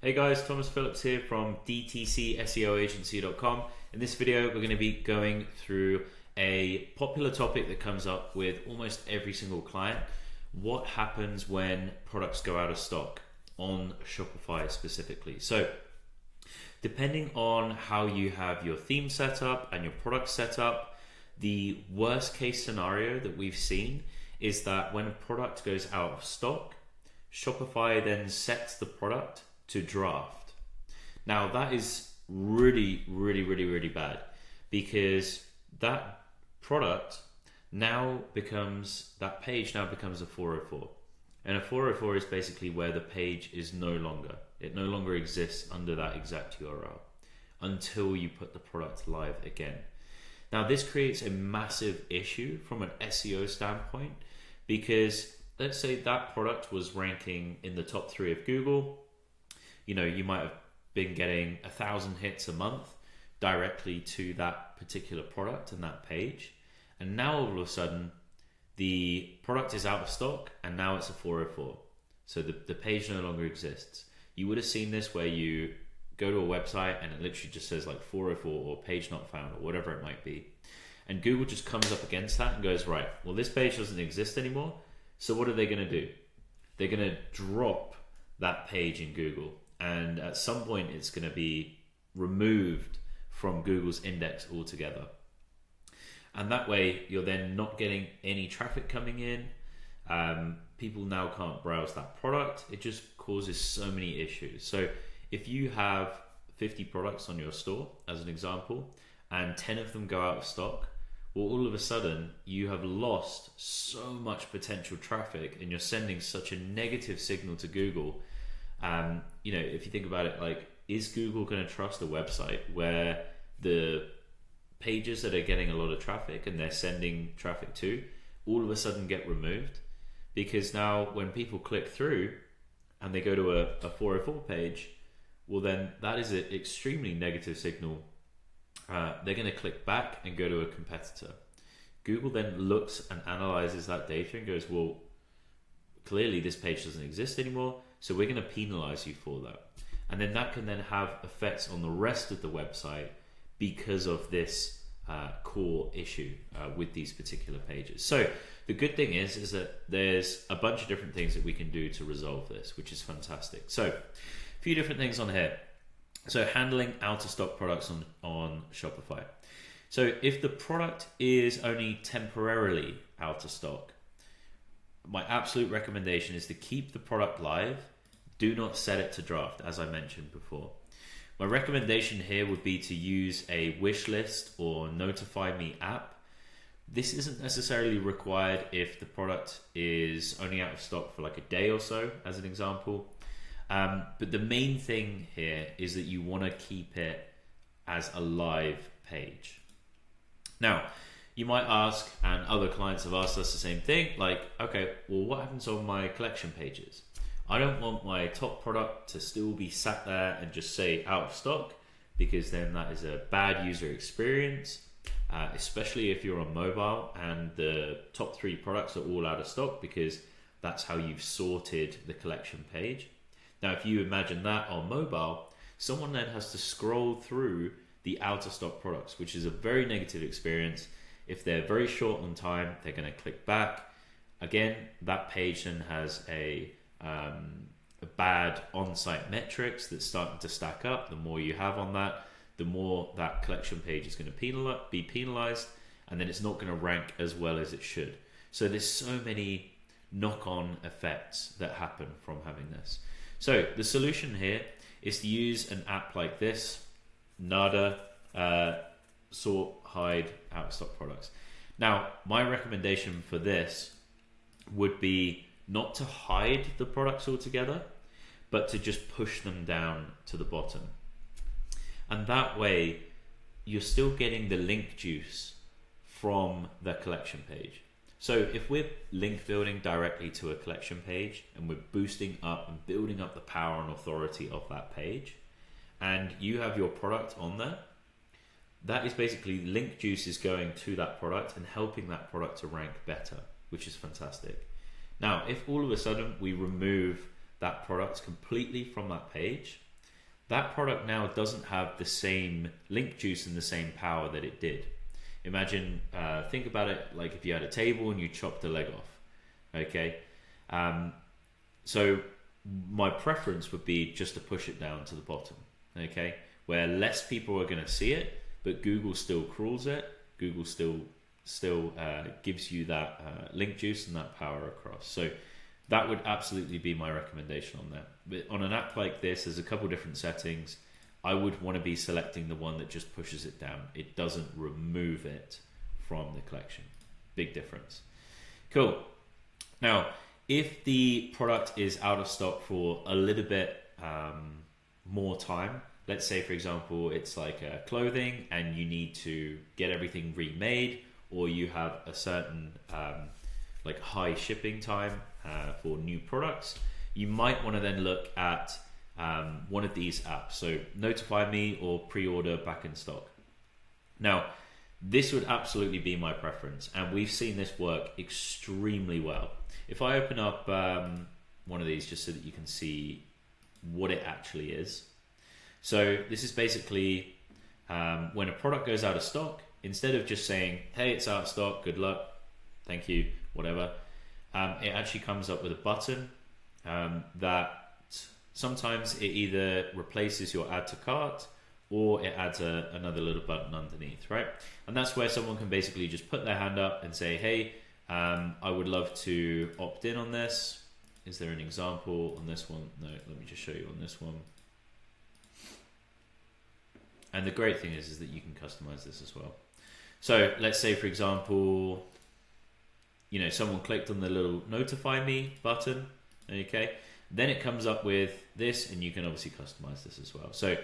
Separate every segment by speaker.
Speaker 1: Hey guys, Thomas Phillips here from dtcseoagency.com. In this video, we're going to be going through a popular topic that comes up with almost every single client. What happens when products go out of stock on Shopify specifically? So, depending on how you have your theme set up and your product set up, the worst case scenario that we've seen is that when a product goes out of stock, Shopify then sets the product to draft. Now that is really bad, because that product now becomes, that page now becomes a 404. And a 404 is basically where the page is no longer exists under that exact URL until you put the product live again. Now this creates a massive issue from an SEO standpoint, because let's say that product was ranking in the top 3 of Google. You know, you might have been getting 1,000 hits a month directly to that particular product and that page. And now all of a sudden, the product is out of stock and now it's a 404. So the page no longer exists. You would have seen this where you go to a website and it literally just says like 404 or page not found or whatever it might be. And Google just comes up against that and goes, right, well, this page doesn't exist anymore. So what are they going to do? They're going to drop that page in Google. And at some point, it's going to be removed from Google's index altogether. And that way, you're then not getting any traffic coming in. People now can't browse that product. It just causes so many issues. So if you have 50 products on your store, as an example, and 10 of them go out of stock, well, all of a sudden, you have lost so much potential traffic and you're sending such a negative signal to Google. You know, if you think about it, like, is Google going to trust a website where the pages that are getting a lot of traffic and they're sending traffic to all of a sudden get removed? Because now when people click through and they go to a 404 page, well, then that is an extremely negative signal. They're going to click back and go to a competitor. Google then looks and analyzes that data and goes, well, clearly this page doesn't exist anymore, so we're going to penalize you for that. And then that can then have effects on the rest of the website because of this core issue with these particular pages. So the good thing is that there's a bunch of different things that we can do to resolve this, which is fantastic. So a few different things on here. So handling out of stock products on Shopify. So if the product is only temporarily out of stock, my absolute recommendation is to keep the product live. Do not set it to draft, as I mentioned before. My recommendation here would be to use a wish list or notify me app. This isn't necessarily required if the product is only out of stock for like a day or so, as an example. But the main thing here is that you want to keep it as a live page. Now, you might ask, and other clients have asked us the same thing, like, okay, well, what happens on my collection pages? I don't want my top product to still be sat there and just say out of stock, because then that is a bad user experience, especially if you're on mobile and the top 3 products are all out of stock, because that's how you've sorted the collection page. Now, if you imagine that on mobile, someone then has to scroll through the out of stock products, which is a very negative experience. If they're very short on time, they're going to click back. Again, that page then has a bad on-site metrics that's starting to stack up. The more you have on that, the more that collection page is going to be penalized, and then it's not going to rank as well as it should. So there's so many knock-on effects that happen from having this. So the solution here is to use an app like this, Nada, sort, hide, out of stock products. Now, my recommendation for this would be not to hide the products altogether, but to just push them down to the bottom. And that way, you're still getting the link juice from the collection page. So if we're link building directly to a collection page and we're boosting up and building up the power and authority of that page, and you have your product on there, that is basically link juice is going to that product and helping that product to rank better, which is fantastic. Now, if all of a sudden we remove that product completely from that page, that product now doesn't have the same link juice and the same power that it did. Imagine, think about it like if you had a table and you chopped a leg off. Okay, so my preference would be just to push it down to the bottom. Okay, where less people are going to see it, but Google still crawls it. Google still gives you that link juice and that power across. So that would absolutely be my recommendation on that. But on an app like this, there's a couple different settings. I would want to be selecting the one that just pushes it down. It doesn't remove it from the collection. Big difference. Cool. Now, if the product is out of stock for a little bit more time, let's say, for example, it's like clothing and you need to get everything remade, or you have a certain like high shipping time for new products, you might want to then look at one of these apps. So Notify Me or Pre-Order Back in Stock. Now, this would absolutely be my preference, and we've seen this work extremely well. If I open up one of these just so that you can see what it actually is. So this is basically when a product goes out of stock, instead of just saying, hey, it's out of stock, good luck, thank you, whatever, it actually comes up with a button that sometimes it either replaces your add to cart or it adds another little button underneath, right? And that's where someone can basically just put their hand up and say, hey, I would love to opt in on this. Is there an example on this one? No, let me just show you on this one. And the great thing is that you can customize this as well. So let's say, for example, you know, someone clicked on the little Notify Me button, okay? Then it comes up with this, and you can obviously customize this as well. So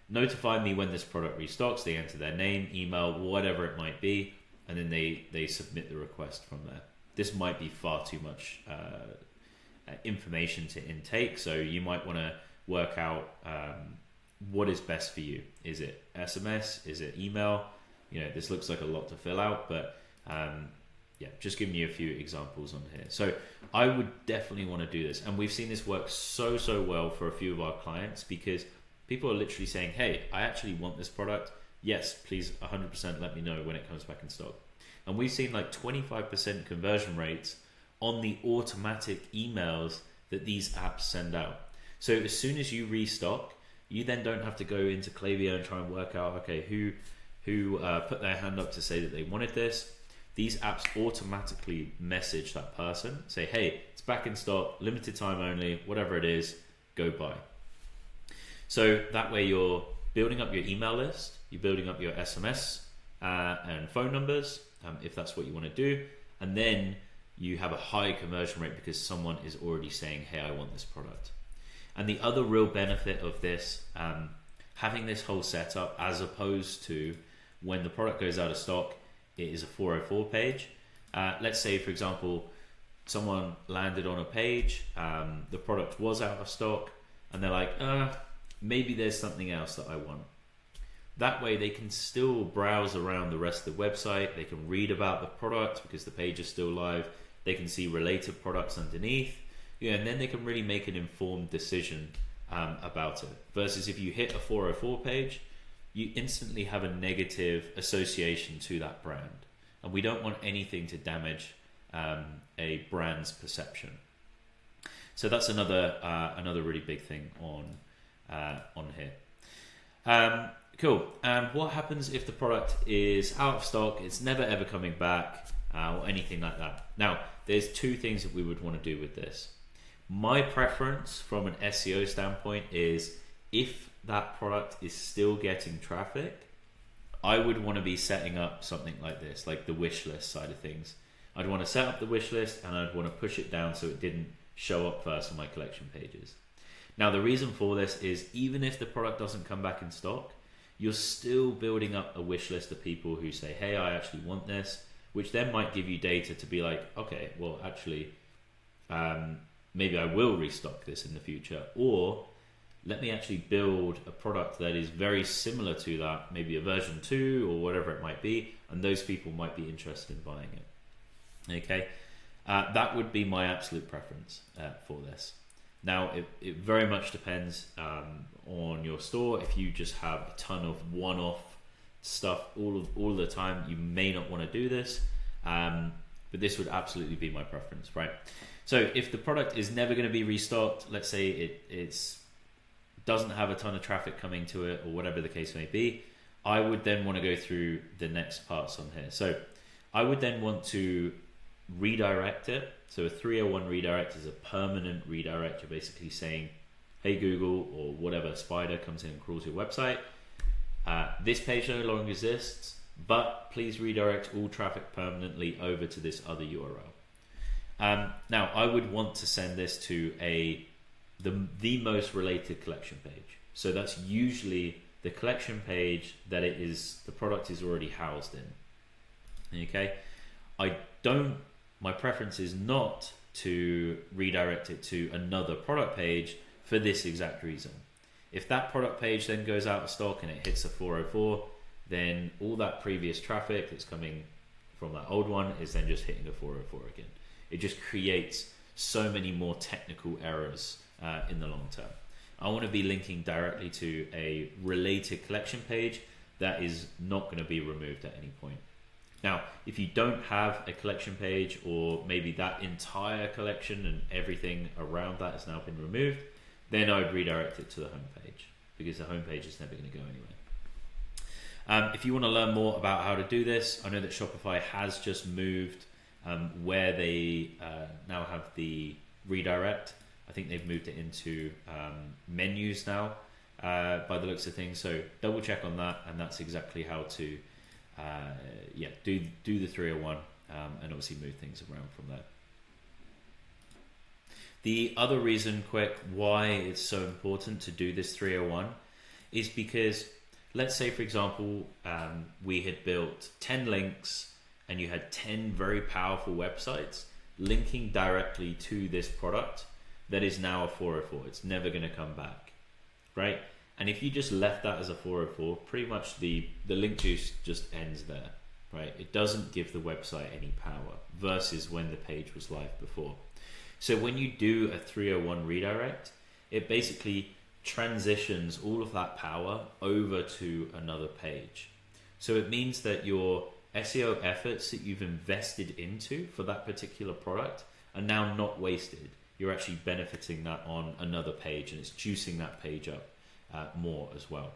Speaker 1: notify me when this product restocks. They enter their name, email, whatever it might be, and then they submit the request from there. This might be far too much information to intake, so you might want to work out what is best for you. Is it SMS? Is it email? You know, this looks like a lot to fill out, but yeah, just giving you a few examples on here. So I would definitely want to do this, and we've seen this work so well for a few of our clients, because people are literally saying, hey, I actually want this product. Yes, please 100% let me know when it comes back in stock. And we've seen like 25% conversion rates on the automatic emails that these apps send out. So as soon as you restock, you then don't have to go into Klaviyo and try and work out, okay, who put their hand up to say that they wanted this. These apps automatically message that person, say, hey, it's back in stock, limited time only, whatever it is, go buy. So that way you're building up your email list, you're building up your SMS and phone numbers, if that's what you want to do, and then you have a high conversion rate because someone is already saying, hey, I want this product. And the other real benefit of this, having this whole setup, as opposed to when the product goes out of stock, it is a 404 page. Let's say, for example, someone landed on a page, the product was out of stock, and they're like, maybe there's something else that I want. That way they can still browse around the rest of the website, they can read about the product because the page is still live, they can see related products underneath, and then they can really make an informed decision about it. Versus if you hit a 404 page, you instantly have a negative association to that brand. And we don't want anything to damage a brand's perception. So that's another really big thing on here. Cool. And what happens if the product is out of stock, it's never ever coming back, or anything like that? Now, there's two things that we would want to do with this. My preference from an SEO standpoint is, if that product is still getting traffic, I would want to be setting up something like this, like the wish list side of things. I'd want to set up the wish list and I'd want to push it down so it didn't show up first on my collection pages. Now, the reason for this is, even if the product doesn't come back in stock, you're still building up a wish list of people who say, hey, I actually want this, which then might give you data to be like, okay, well, actually, maybe I will restock this in the future, or let me actually build a product that is very similar to that, maybe a version 2 or whatever it might be, and those people might be interested in buying it. Okay, that would be my absolute preference for this. Now, it very much depends on your store. If you just have a ton of one-off stuff all the time, you may not want to do this, but this would absolutely be my preference, right? So if the product is never going to be restocked, let's say it's doesn't have a ton of traffic coming to it, or whatever the case may be, I would then want to go through the next parts on here. So I would then want to redirect it. So a 301 redirect is a permanent redirect. You're basically saying, hey Google, or whatever spider comes in and crawls your website, this page no longer exists, but please redirect all traffic permanently over to this other URL. Now I would want to send this to the most related collection page. So that's usually the collection page that the product is already housed in. Okay, my preference is not to redirect it to another product page for this exact reason. If that product page then goes out of stock and it hits a 404, then all that previous traffic that's coming from that old one is then just hitting a 404 again. It just creates so many more technical errors in the long term. I want to be linking directly to a related collection page that is not going to be removed at any point. Now, if you don't have a collection page, or maybe that entire collection and everything around that has now been removed, then I would redirect it to the home page, because the home page is never going to go anywhere. If you want to learn more about how to do this, I know that Shopify has just moved where they now have the redirect. I think they've moved it into menus now, by the looks of things. So double check on that, and that's exactly how to do the 301 and obviously move things around from there. The other reason, why it's so important to do this 301 is because, let's say for example, we had built 10 links and you had 10 very powerful websites linking directly to this product that is now a 404. It's never going to come back, right? And if you just left that as a 404, pretty much the link juice just ends there, right? It doesn't give the website any power versus when the page was live before. So when you do a 301 redirect, it basically transitions all of that power over to another page. So it means that your SEO efforts that you've invested into for that particular product are now not wasted. You're actually benefiting that on another page, and it's juicing that page up more as well.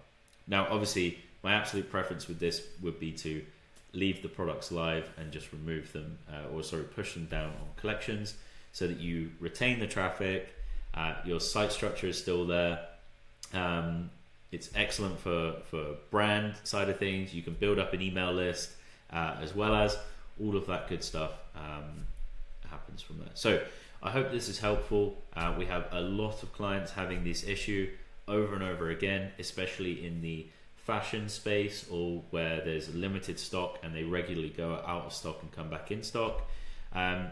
Speaker 1: Now, obviously, my absolute preference with this would be to leave the products live and just remove them, push them down on collections, so that you retain the traffic. Your site structure is still there. It's excellent for brand side of things. You can build up an email list, as well as all of that good stuff happens from there. So I hope this is helpful. We have a lot of clients having this issue over and over again, especially in the fashion space, or where there's limited stock and they regularly go out of stock and come back in stock.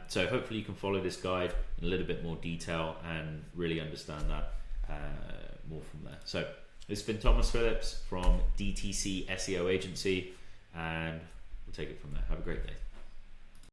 Speaker 1: So hopefully you can follow this guide in a little bit more detail and really understand that more from there. So it's been Thomas Phillips from DTC SEO Agency, and we'll take it from there. Have a great day.